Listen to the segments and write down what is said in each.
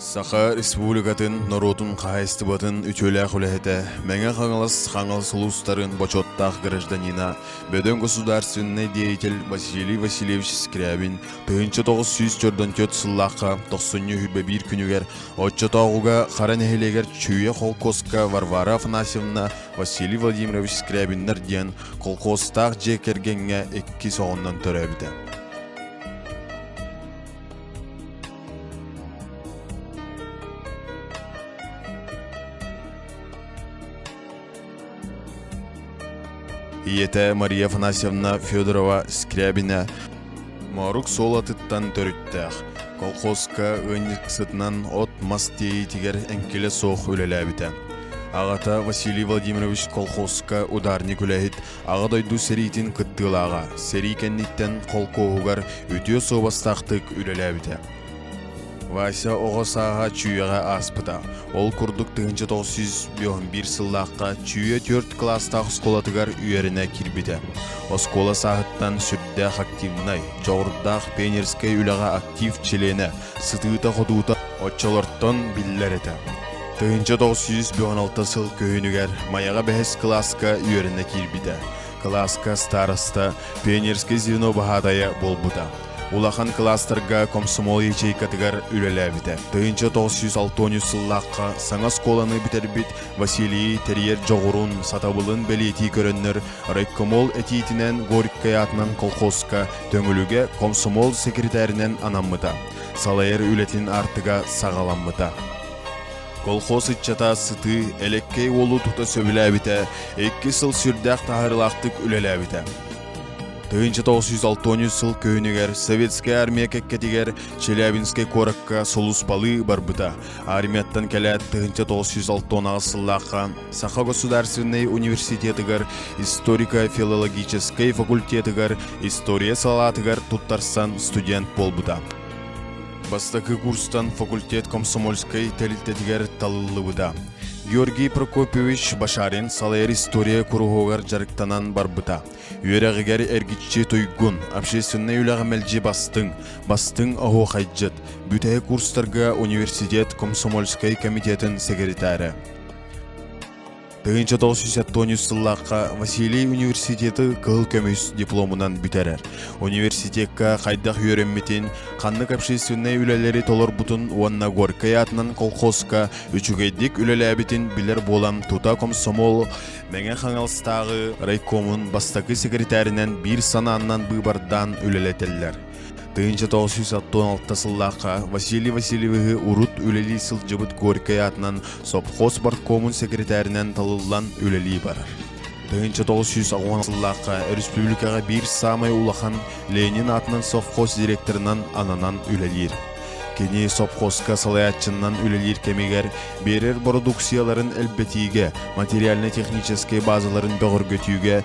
Саха республикатын норотун кайыстыбатын үтөлә хүләһәтә. Мәңә хаңалыс улустарын бочоттах гражданина, бөдөн государственный деятель Василий Васильевич Скрябин 1904 сыллакка 91 күнүгер отчотогуга харанехилегер чүйе колкоска Варвара Афанасьевна Василий Владимирович Скрябиннер диен колкостах жекергенге 2 соғондан төрәбіді. Иете Мария Афанасьевна Федорова Скрябина Марук солатыттан төріттәқ. Колхозка ынниксытнан от мастей тигер әнкеле соқ үлеләбіті. Ағата Василий Владимирович колхозка ударник үләхет ағадойду серитин кыттылаға. Сери кәнниттен колкоғығар өтіо собастақтық үлеләбіті. Вася оғасаға чүйеға аспыта. Ол күрдік 1901 сыллаққа чүйе 4 класстақ сколатығар үйеріне кирбіді. Оскола сағыттан сүрдәқ активнай, жоғырдақ пионерскай үліға актив челені, сытыыта құдуыта отчалырттан білілер еті. 1916 сыл күйінігер маяға 5 класска үйеріне кирбіді. Класска староста пионерскай звено бағадайы болбыда. Улахан кластерга комсомол ячейкатыгар үлеләбіті. 1906 сыллаққа саңа сколаны бітербіт Василий Терьер жоғырун сатабылын бәлети көріннер райкомол әтейтінен Горькаятынан колхозка төңіліге комсомол секретарінен анаммыта. Салайыр үлетін артыға сағаламмыта. Колхоз итчата сыты әлеккей олу тұта сөбіләбіті, 2 сыл сүрдәқ тағырылақтық үлеләбіті. 1906 сыл күйінігер советская армия кәккетігер Челябинский коракка солуспалы барбыта. Армияттан кәләт 1906 сыллаққа Саха государственный университетігер историко-филологический факультетігер история салатығар туттарсан студент болбыта. Бастакы курстан факультет комсомольской тәлілтетігер талылыбыта. Георгий Прокопьевич Башарин салайыр история куруғығар жарықтанан барбыта. Үйерәғігер әргітші тойгун, общественный үліға мәлжі бастың ағу қайджет. Бүтәе курстарға университет комсомольской комитетін секретары. 1910 сыллаққа Василий университеті қыл көміс дипломынан бүтәрер. Университетка қайдақ үйерімметін қаннық общественный үлелері толыр бұтын уанна Горькая атынан колхозка үчігейдік үлеләбетін білер болам тута комсомол мәңе қаңалыстағы райкомын бастақы секретарінен бір сананнан бұйбардан үлелетелер. 1916 сыллаққа Василий Васильевығы урут үлелі сыл жыбыт Горькая атынан совхоз барткомын секретарінен талылан үлелі барар. 1910 сыллаққа республикаға бір самай улахан Ленин атынан совхоз директорынан ананан үлелер. Кені совхозка салаятчыннан үлелер кемегер берер продукцияларын әлбетиге, материально-технический базаларын бәғір көтіуге,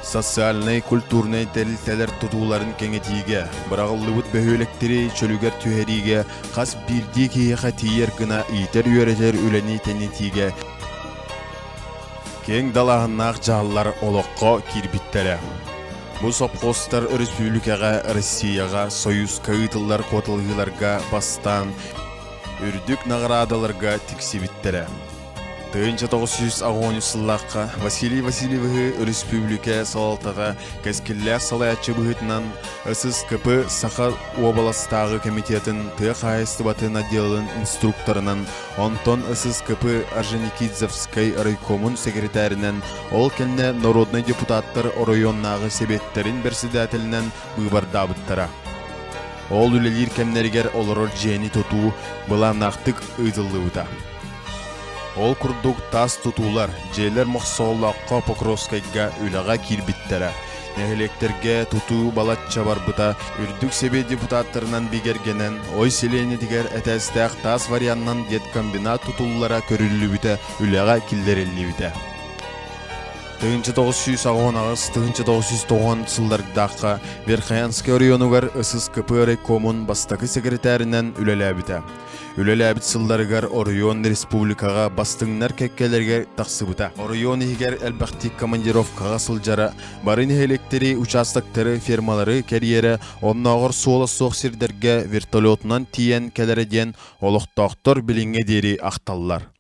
социальный, культурный тәлілтәлер тұтуларын кеңетиге, бірағылыбыт бөхөлектері чөлігер түйериге, қас бірді кейеға тейер гына итер үйеретер үләні тәнетиге, кең далағыннақ жағылар олыққа кирбиттері. Бұл совхозтар республикаға, Россияға, союз кайытылар котылғыларға бастан, үрдік нағырадаларға тіксебіттері. 1910 сыллаққа Василий Васильевығы республика салалтаға кәскілләр салаятчы бұғытынан ССКП Саха областағы комитетін қайыстыбатын отделын инструкторынан Антон ССКП Орджоникидзевский райкомын секретарінен ол кәліне народный депутаттар районнағы себеттерін берседателінен бұйбардабыттара. Ол үлелер кәмнергер олырыр жені тұту бұла нақтық ұйдылы Ол күрдік тас тұтулар, жейлер мұқсаулаққа Покровскайға үліға кирбиттері. Нәхілектерге тұту балатча барбыта, үрдік себе депутаттарынан бігергенен, ой селені дегер әтәстәқ тас варианнан дет комбинат тұтулылара көрілі біті, үліға кілдерілі біті. 1990 сыллардаққа Верхоянский районугар ысыз КП райкомун бастакы секретаринен үлеләбіті. Үлеләбіт сылдарыгар Орайон республикаға бастыңнар кәккелерге тақсыбыта. Орайон егер әлбәқті командировкаға сылжара, барын электери участоктары фермалары кәрьері оннағыр сола соқсердерге вертолетынан тиен кәлереден олықтақтыр біліңе дері ақталлар.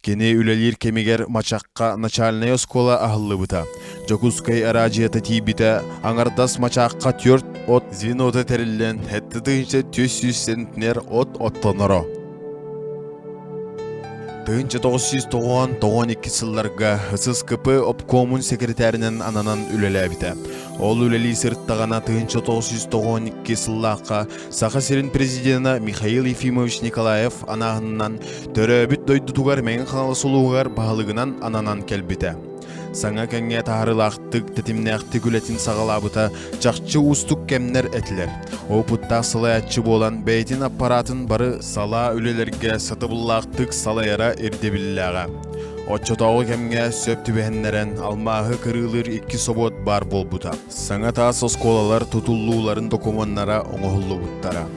Кені үлелер кемегер мачаққа начальная скола ағылы бұта. Жокускай аражията тейбіті аңардас мачаққа төрт от звеноты тәрілден әтті дүйінше 300 центнер от оттоноро. 1992 сылларға ысыз КП обкомун секретаринен ананан үлеләбіті. Ол үлелі сырттағана 1992 сыллаққа Саха-Сирин президенті Михаил Ефимович Николаев анағынан төрөбіт дойды тугар мәңін қаналы солуғар бағылығынан ананан кәлбіті. Саңа кәңе тағарылақтық тәтімнәқті күлетін сағалабыта жақчы ұстық кәмнер әтілер. Опытта сылаятчы болан бәйтін аппаратын бары сала үлелерге сатыбыллақтық салайара ердебілләға. Отчотауы кәмге сөп түбәхіннерен алмағы кырылыр 2 собот бар бол бұта. Саңа таас осколалар тұтуллуларын документара оңғылы бұттара.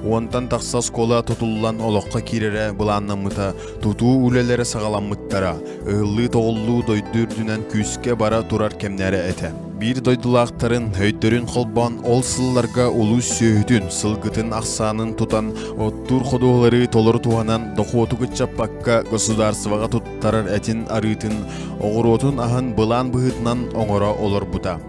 Онтан тақса скола тұтылылан олыққа керері бұланнамыта, тұту үлелері сағаламыттара, ұғылы тоғылы дойдырдүнен күске бара тұрар кемнәрі әті. Bir doydulaqtарын höydөрүн холбан ол сылларға улу сөйдүн сылгытын ақсанын тұтан оттур ходуғлары толыр туғанан доқуотуғы чаппаққа государстваға тұттарар әтін арытын оғыротын ағын бұлан бұғытынан оңыра олар бұта.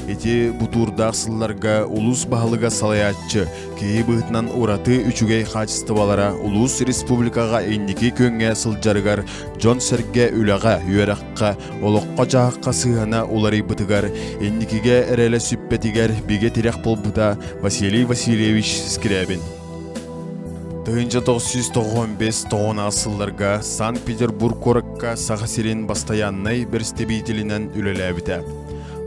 Эти бутурдақ сылларға улус бағылыға салаятчы, кейі бұғытынан ураты үчүгей қачыстывалара улус республикаға әйнекі көнге сылжарығар Джон Серге үліға үйераққа, олыққа жағыққа сығана олары бұтығар, әйнекіге әрелі сүппетігер биге терек болбыда Василий Васильевич Скрябин. 1995 сылларға Санкт-Петербург корыққа Саха-Сирин бастаяннай бірстебейтілінен үлеләбіті.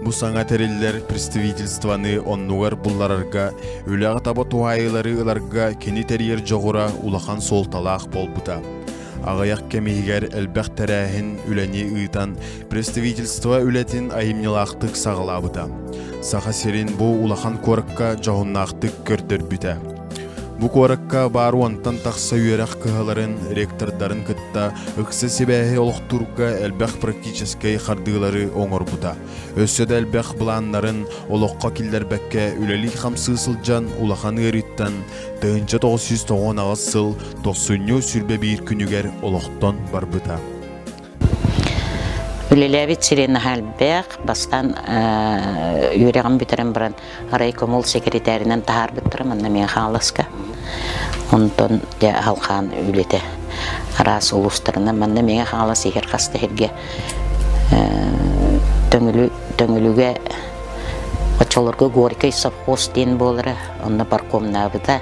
Бу саңа тәрелілер представительстваны оннуғар бұлларарға, үліға таба туайылары ыларға кені тәрер жоғыра улахан сол талақ болбыта. Ағаяқ кемейгер әлбәқ тәрәхін үләне ұйтан представительства үләтін айымнелақтық сағылабыта. Саха-Сирин бу улахан корыққа жоғыннақтық көрдір бүті. Бу коракка бар онтан тақса үйерақ кығаларын ректордарын кытта ұқсы себәхе олықтурға әлбәқ практическай қардығылары оңыр бұта. Өссөді әлбәқ бұланларын олыққа келдер бәкке үләлі қамсы сылжан улахан ғыриттан 1990 сыл 90 сүрбе бір күнігер олықтан бар бұта. Үлеләбит сирен әлбәқ бастан үйерегім бүтерін бірін райкомол секретаринен тағар бүттірім анна мен қаңлысқа. Онтон халқан үлеті арас ұлыстарына манна мен қаңлыс егер қасты ерге төңілуге очолырғы горькой совхоз ден болыры онны паркомна бұта.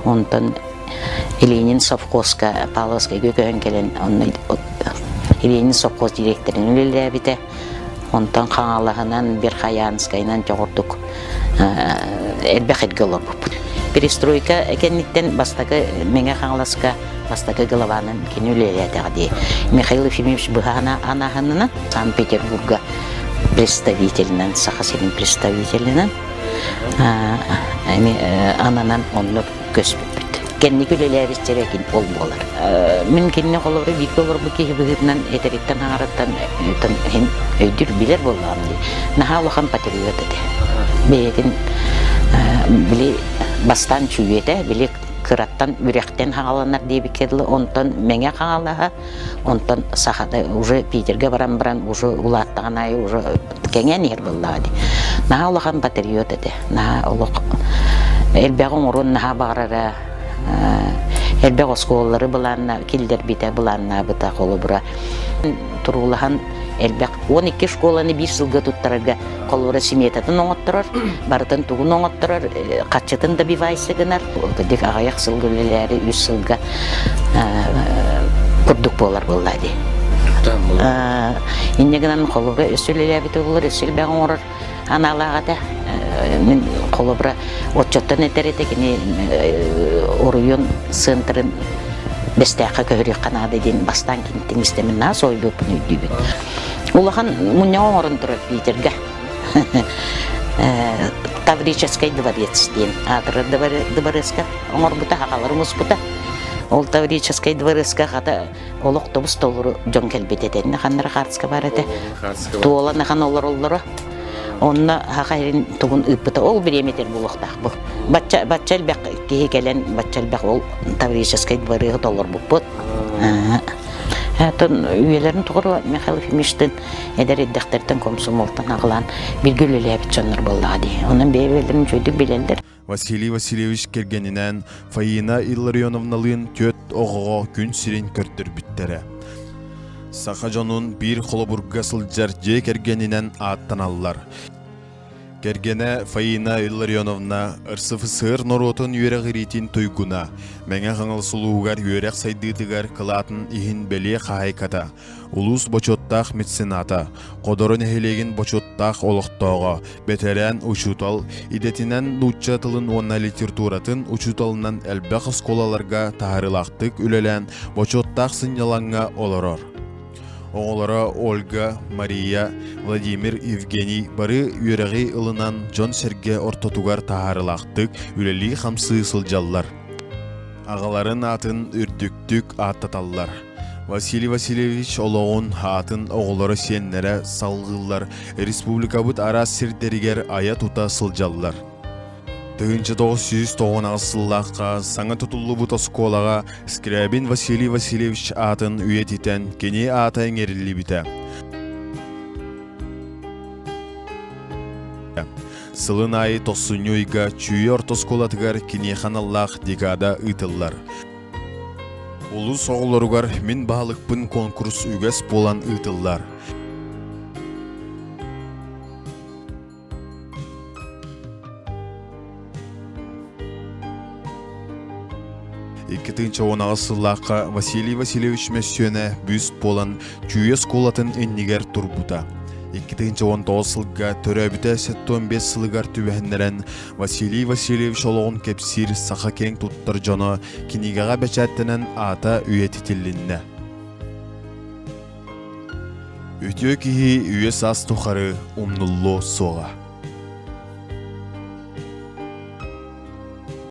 Онтон Ленин совхозға Павловскай көкөң келен Ленин совхоз директорын үлеләбіті. Онтан қаңалағынан Верхоянскайнан жоғырдық әлбәқ әдгі олар бұп. Перестройка әкенеттен бастағы меңе қаңаласқа бастағы ғылаванын кен үлеләдіғі. Михаил Ефимович бұғана анағынынан Санкт-Петербурга представителінен, Саха-Сирин представителінен ананан онлы көз бүт. Кенни күлеләбістері екен ол болар. Мен кенне қолыры бейкі олар бұл кейі бұғытынан әтереттен ағараттан өйдір білер болғам дей. Наға олған патриот әді. Бейетін біле бастан чүйеті, біле кыраттан үректен қағаланар дейбі кеділі, онтан мәңе қағалаға, онтан сақады, уже Питерге баран-баран, уже улаттаған айы, уже кәңен ер болға дей. Наға олған патриот әді. Наға олық әлбәғын ұрын наға бағарара, әлбәқ осколлары бұланна, келдер біті бұланна бұта қолы бұра. Тұрғылыған әлбәқ 12 школаны 1 жылға тұттарарға қолыра семетатын оңыттырар, барытын тұғын оңыттырар, қатшытын да бивайсы гынар. Дек ағаяқ сылғылылары 3 жылға күрдік болар болады. Иннегінен қолыра өсілілі әбіті болар, өсіл бәғын орар аналаға да. Мен қолыбыра отчеттан әтер етекіне Орайон центрын бестәкә көрек канады дин бастан кинтин истемен на сойбы пүнүдүбүт. Улахан муня орын турат Питерге. Таврический дворец дин. Атыр дворецка оңор бута хакаларымыз бута. Ол Таврический дворецка хата ол автобус толуру жон келбететен ханнар Харцка бар эте. Туола нахан олор. Онна хакайрин тугун ыппыта ол биреметер булуктак бу. Батчал бак кии келен батчал бак ол Таврический дворец толор буппут. Хатын үелерин тугур Михаил Ефимовичтин эдер-эддектерден комсомолтан агылан билгелелеп чоннор болду. Онун бебелерин жойдук билендер. Василий Васильевич кергенинен Фаина Илларионовналын төт оғыға күн сирен көрттір біттере. Сақа жонун бір қолыбұрға сылжар же кергенинен аттан алылар. Кергене Фаина Илларионовна ырсыфы сыр норотын үйерек иритин тойгуна, мәңе қаңыл сұлуғар үйерек сайдыдығар қылатын ихин бәле қайката, улус бочоттақ мецената, қодорын әхелеген бочоттақ олықтауға, бетерен учутал, идетінен нучатылын онна литературатын учуталынан әлбәқ сколаларға тағарылақтық үлелен бочоттақ сыняланға олырыр. Оғылары Ольга, Мария, Владимир, Евгений бары үйерегі ылынан Джон Серге ортотугар тағарылақтық үлелі қамсы сылжаллар. Ағаларын атын үрдіктік аттаталлар. Василий Васильевич олоғын атын оғылары сеннері салғылар. Республика бұд ара сирдерігер ая тута сылжаллар. 1909 сыллаққа саңа тұтылы бұта сколаға Скрябин Василий Васильевич атын үйетітен кене ата әңерілі біті. Сылын айы 90-га чүйі ортосколатығар кене қаналлақ декада ұйтылар. Улы соғыларығар мен бағылықпын конкурс үгәс болан ұйтылар. 2-10 сыллаққа Василий Васильевич мәсүйені бүст болан чүйе сколатын эннигер турбута. 2-19 сылға төрәбіті 15 сылығар түбәхінлерін Василий Васильевич олығын кепсир сақа кең туттыр жоны кенегаға бәчәттінен ата үйетітілінне. Өтеу кейі үйе сас тұқары умнулло соға.